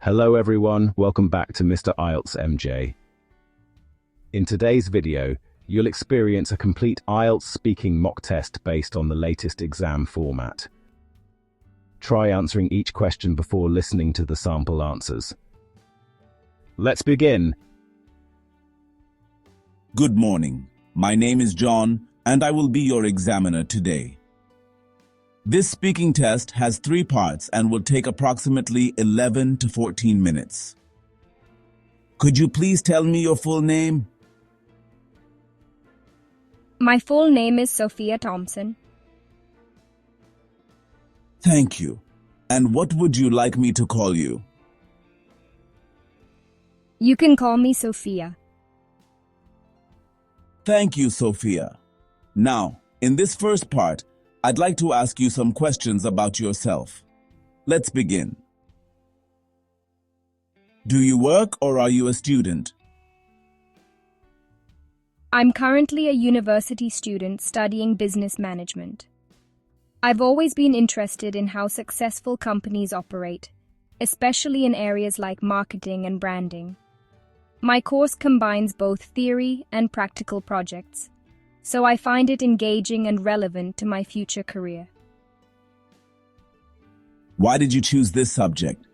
Hello everyone, welcome back to Mr. IELTS MJ. In today's video, you'll experience a complete IELTS speaking mock test based on the latest exam format. Try answering each question before listening to the sample answers. Let's begin. Good morning. My name is John, and I will be your examiner today. This speaking test has 3 parts and will take approximately 11 to 14 minutes. Could you please tell me your full name? My full name is Sophia Thompson. Thank you. And what would you like me to call you? You can call me Sophia. Thank you, Sophia. Now, in this first part, I'd like to ask you some questions about yourself. Let's begin. Do you work or are you a student? I'm currently a university student studying business management. I've always been interested in how successful companies operate, especially in areas like marketing and branding. My course combines both theory and practical projects, so I find it engaging and relevant to my future career. Why did you choose this subject?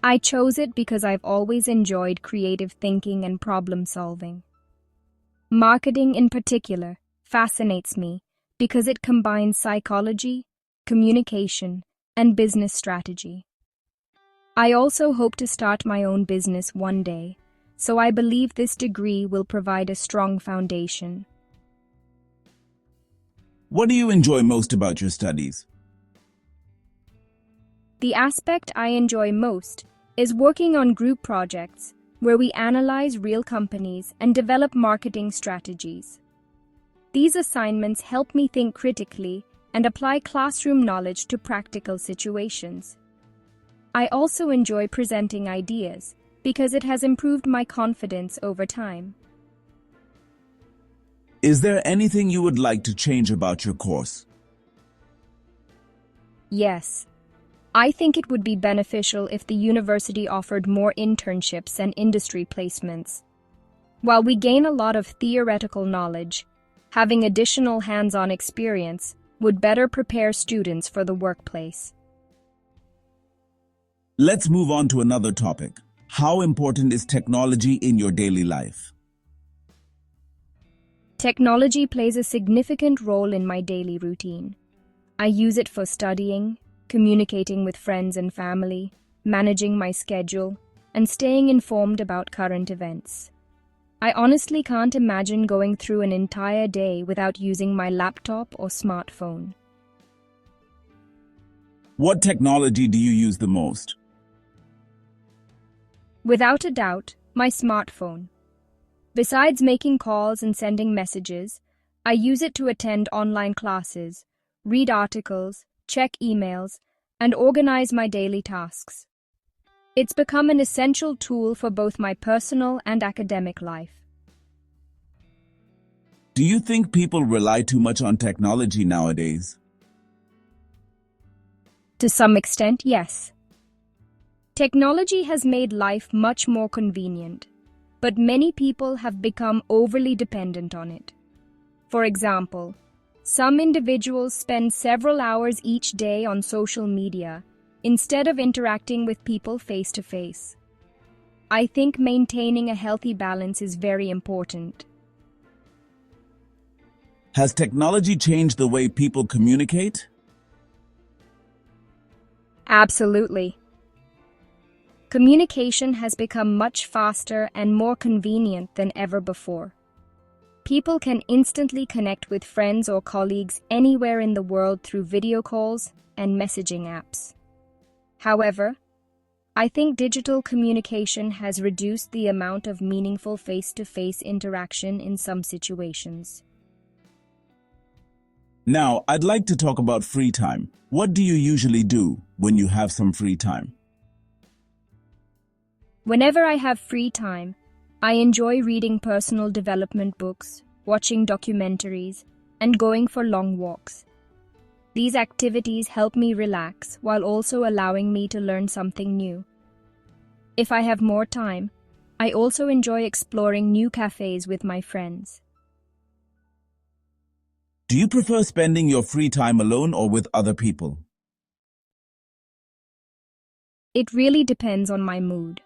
I chose it because I've always enjoyed creative thinking and problem solving. Marketing in particular fascinates me because it combines psychology, communication, and business strategy. I also hope to start my own business one day, so I believe this degree will provide a strong foundation. What do you enjoy most about your studies? The aspect I enjoy most is working on group projects where we analyze real companies and develop marketing strategies. These assignments help me think critically and apply classroom knowledge to practical situations. I also enjoy presenting ideas because it has improved my confidence over time. Is there anything you would like to change about your course? Yes. I think it would be beneficial if the university offered more internships and industry placements. While we gain a lot of theoretical knowledge, having additional hands-on experience would better prepare students for the workplace. Let's move on to another topic. How important is technology in your daily life? Technology plays a significant role in my daily routine. I use it for studying, communicating with friends and family, managing my schedule, and staying informed about current events. I honestly can't imagine going through an entire day without using my laptop or smartphone. What technology do you use the most? Without a doubt, my smartphone. Besides making calls and sending messages, I use it to attend online classes, read articles, check emails, and organize my daily tasks. It's become an essential tool for both my personal and academic life. Do you think people rely too much on technology nowadays? To some extent, yes. Technology has made life much more convenient, but many people have become overly dependent on it. For example, some individuals spend several hours each day on social media instead of interacting with people face-to-face. I think maintaining a healthy balance is very important. Has technology changed the way people communicate? Absolutely. Communication has become much faster and more convenient than ever before. People can instantly connect with friends or colleagues anywhere in the world through video calls and messaging apps. However, I think digital communication has reduced the amount of meaningful face-to-face interaction in some situations. Now, I'd like to talk about free time. What do you usually do when you have some free time? Whenever I have free time, I enjoy reading personal development books, watching documentaries, and going for long walks. These activities help me relax while also allowing me to learn something new. If I have more time, I also enjoy exploring new cafes with my friends. Do you prefer spending your free time alone or with other people? It really depends on my mood.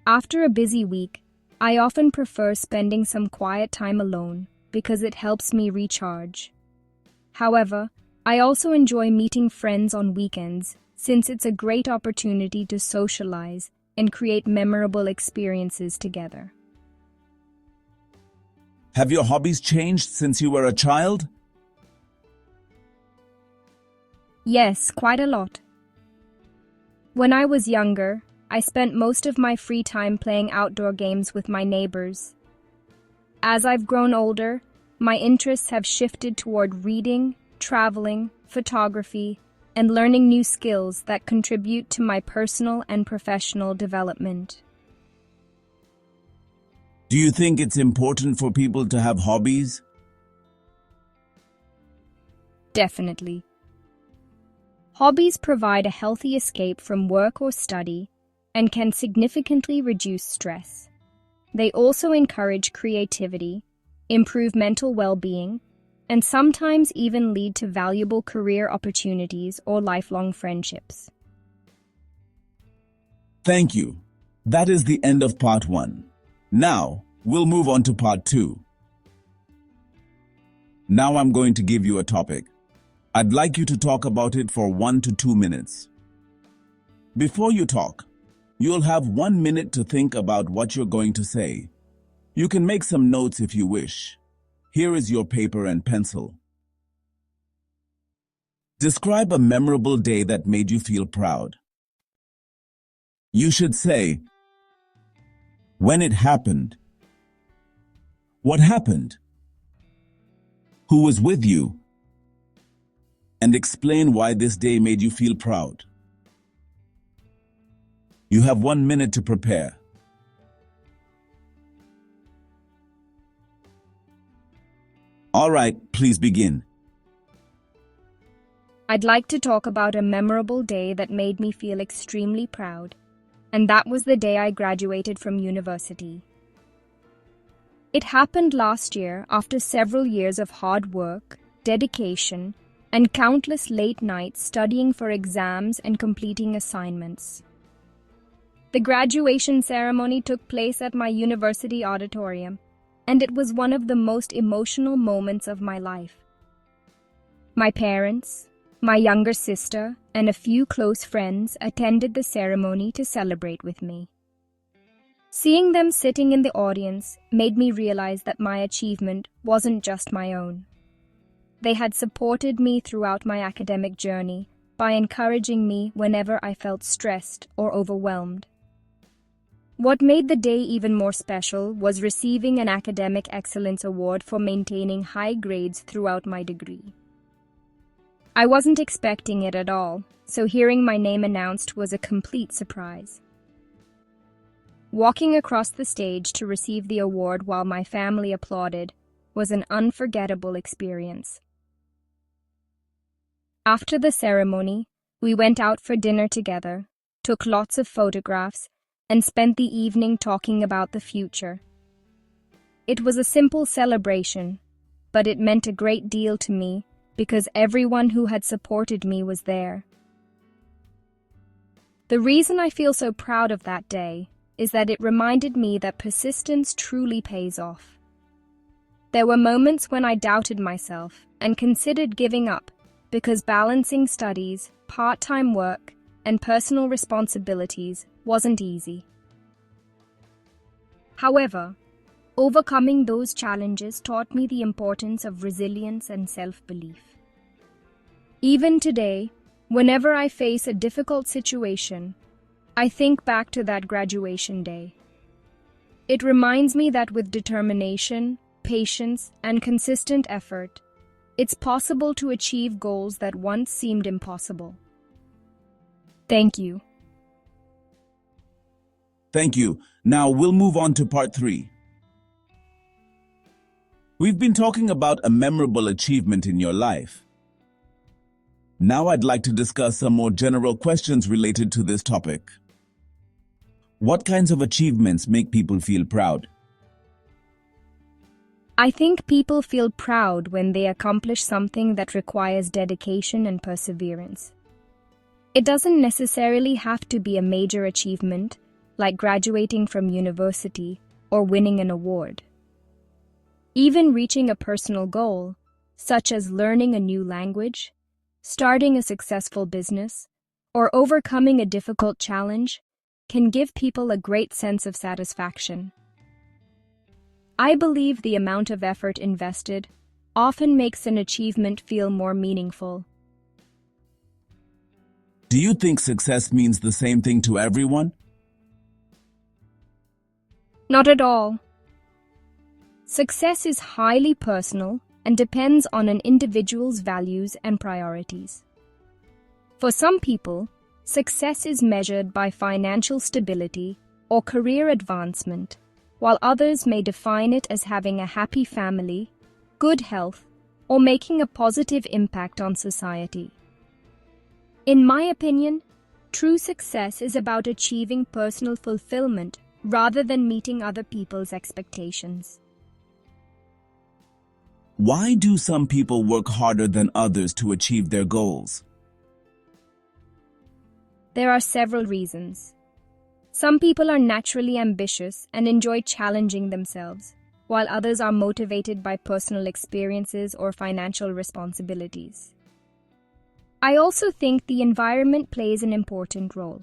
After a busy week, I often prefer spending some quiet time alone because it helps me recharge. However, I also enjoy meeting friends on weekends since it's a great opportunity to socialize and create memorable experiences together. Have your hobbies changed since you were a child? Yes, quite a lot. When I was younger, I spent most of my free time playing outdoor games with my neighbors. As I've grown older, my interests have shifted toward reading, traveling, photography, and learning new skills that contribute to my personal and professional development. Do you think it's important for people to have hobbies? Definitely. Hobbies provide a healthy escape from work or study and can significantly reduce stress. They also encourage creativity, improve mental well-being, and sometimes even lead to valuable career opportunities or lifelong friendships. Thank you. That is the end of part 1. Now, we'll move on to part 2. Now I'm going to give you a topic. I'd like you to talk about it for 1 to 2 minutes. Before you talk, you'll have 1 minute to think about what you're going to say. You can make some notes if you wish. Here is your paper and pencil. Describe a memorable day that made you feel proud. You should say, when it happened, what happened, who was with you, and explain why this day made you feel proud. You have 1 minute to prepare. All right, please begin. I'd like to talk about a memorable day that made me feel extremely proud, and that was the day I graduated from university. It happened last year after several years of hard work, dedication, and countless late nights studying for exams and completing assignments. The graduation ceremony took place at my university auditorium, and it was one of the most emotional moments of my life. My parents, my younger sister, and a few close friends attended the ceremony to celebrate with me. Seeing them sitting in the audience made me realize that my achievement wasn't just my own. They had supported me throughout my academic journey by encouraging me whenever I felt stressed or overwhelmed. What made the day even more special was receiving an Academic Excellence Award for maintaining high grades throughout my degree. I wasn't expecting it at all, so hearing my name announced was a complete surprise. Walking across the stage to receive the award while my family applauded was an unforgettable experience. After the ceremony, we went out for dinner together, took lots of photographs, and spent the evening talking about the future. It was a simple celebration, but it meant a great deal to me because everyone who had supported me was there. The reason I feel so proud of that day is that it reminded me that persistence truly pays off. There were moments when I doubted myself and considered giving up because balancing studies, part-time work, and personal responsibilities wasn't easy. However, overcoming those challenges taught me the importance of resilience and self-belief. Even today, whenever I face a difficult situation, I think back to that graduation day. It reminds me that with determination, patience, and consistent effort, it's possible to achieve goals that once seemed impossible. Thank you. Thank you. Now we'll move on to part 3. We've been talking about a memorable achievement in your life. Now I'd like to discuss some more general questions related to this topic. What kinds of achievements make people feel proud? I think people feel proud when they accomplish something that requires dedication and perseverance. It doesn't necessarily have to be a major achievement, like graduating from university or winning an award. Even reaching a personal goal, such as learning a new language, starting a successful business, or overcoming a difficult challenge, can give people a great sense of satisfaction. I believe the amount of effort invested often makes an achievement feel more meaningful. Do you think success means the same thing to everyone? Not at all. Success is highly personal and depends on an individual's values and priorities. For some people, success is measured by financial stability or career advancement, while others may define it as having a happy family, good health, or making a positive impact on society. In my opinion, true success is about achieving personal fulfillment rather than meeting other people's expectations. Why do some people work harder than others to achieve their goals? There are several reasons. Some people are naturally ambitious and enjoy challenging themselves, while others are motivated by personal experiences or financial responsibilities. I also think the environment plays an important role.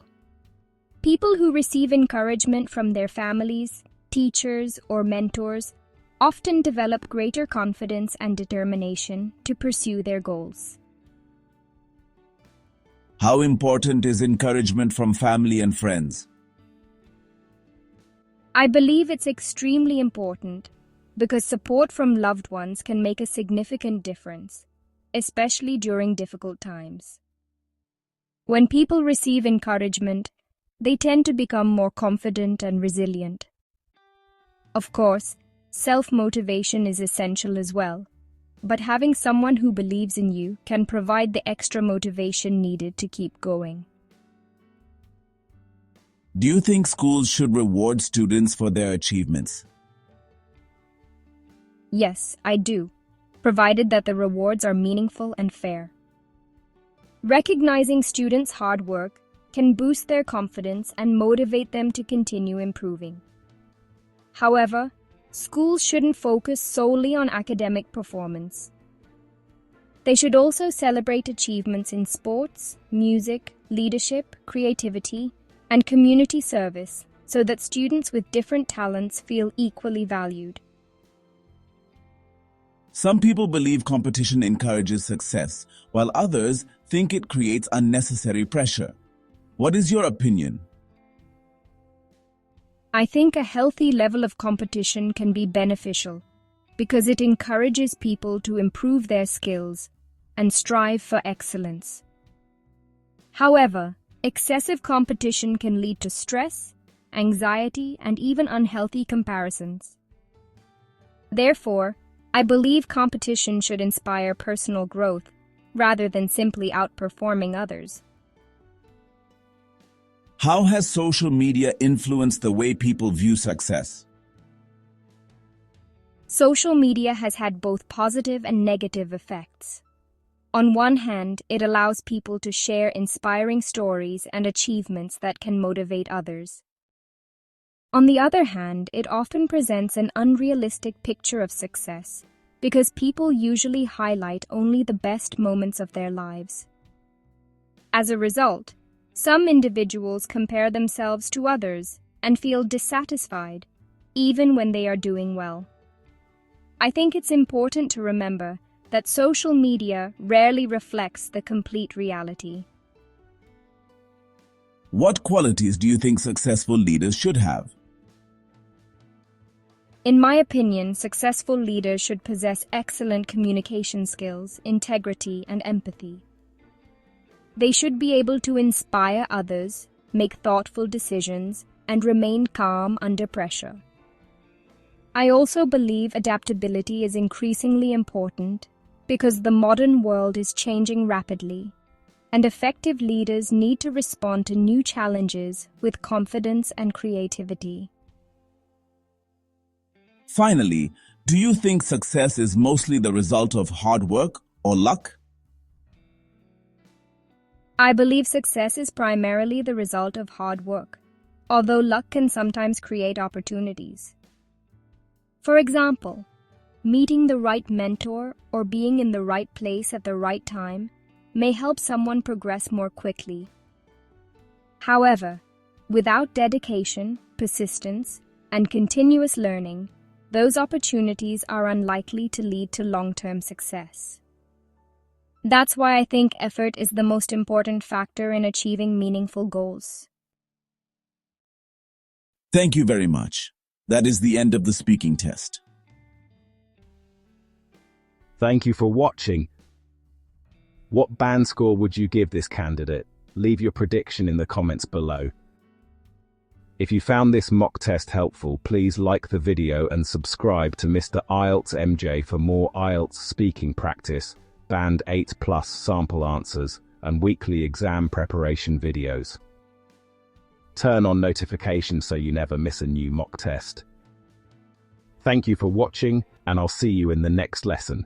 People who receive encouragement from their families, teachers, or mentors often develop greater confidence and determination to pursue their goals. How important is encouragement from family and friends? I believe it's extremely important because support from loved ones can make a significant difference, especially during difficult times. When people receive encouragement, they tend to become more confident and resilient. Of course, self-motivation is essential as well, but having someone who believes in you can provide the extra motivation needed to keep going. Do you think schools should reward students for their achievements? Yes, I do, provided that the rewards are meaningful and fair. Recognizing students' hard work can boost their confidence and motivate them to continue improving. However, schools shouldn't focus solely on academic performance. They should also celebrate achievements in sports, music, leadership, creativity, and community service so that students with different talents feel equally valued. Some people believe competition encourages success, while others think it creates unnecessary pressure. What is your opinion? I think a healthy level of competition can be beneficial because it encourages people to improve their skills and strive for excellence. However, excessive competition can lead to stress, anxiety, and even unhealthy comparisons. Therefore, I believe competition should inspire personal growth rather than simply outperforming others. How has social media influenced the way people view success? Social media has had both positive and negative effects. On one hand, it allows people to share inspiring stories and achievements that can motivate others. On the other hand, it often presents an unrealistic picture of success because people usually highlight only the best moments of their lives. As a result, some individuals compare themselves to others and feel dissatisfied, even when they are doing well. I think it's important to remember that social media rarely reflects the complete reality. What qualities do you think successful leaders should have? In my opinion, successful leaders should possess excellent communication skills, integrity, and empathy. They should be able to inspire others, make thoughtful decisions, and remain calm under pressure. I also believe adaptability is increasingly important because the modern world is changing rapidly and effective leaders need to respond to new challenges with confidence and creativity. Finally, do you think success is mostly the result of hard work or luck? I believe success is primarily the result of hard work, although luck can sometimes create opportunities. For example, meeting the right mentor or being in the right place at the right time may help someone progress more quickly. However, without dedication, persistence, and continuous learning, those opportunities are unlikely to lead to long-term success. That's why I think effort is the most important factor in achieving meaningful goals. Thank you very much. That is the end of the speaking test. Thank you for watching. What band score would you give this candidate? Leave your prediction in the comments below. If you found this mock test helpful, please like the video and subscribe to Mr. IELTS MJ for more IELTS speaking practice, Band 8+ sample answers, and weekly exam preparation videos. Turn on notifications so you never miss a new mock test. Thank you for watching, and I'll see you in the next lesson.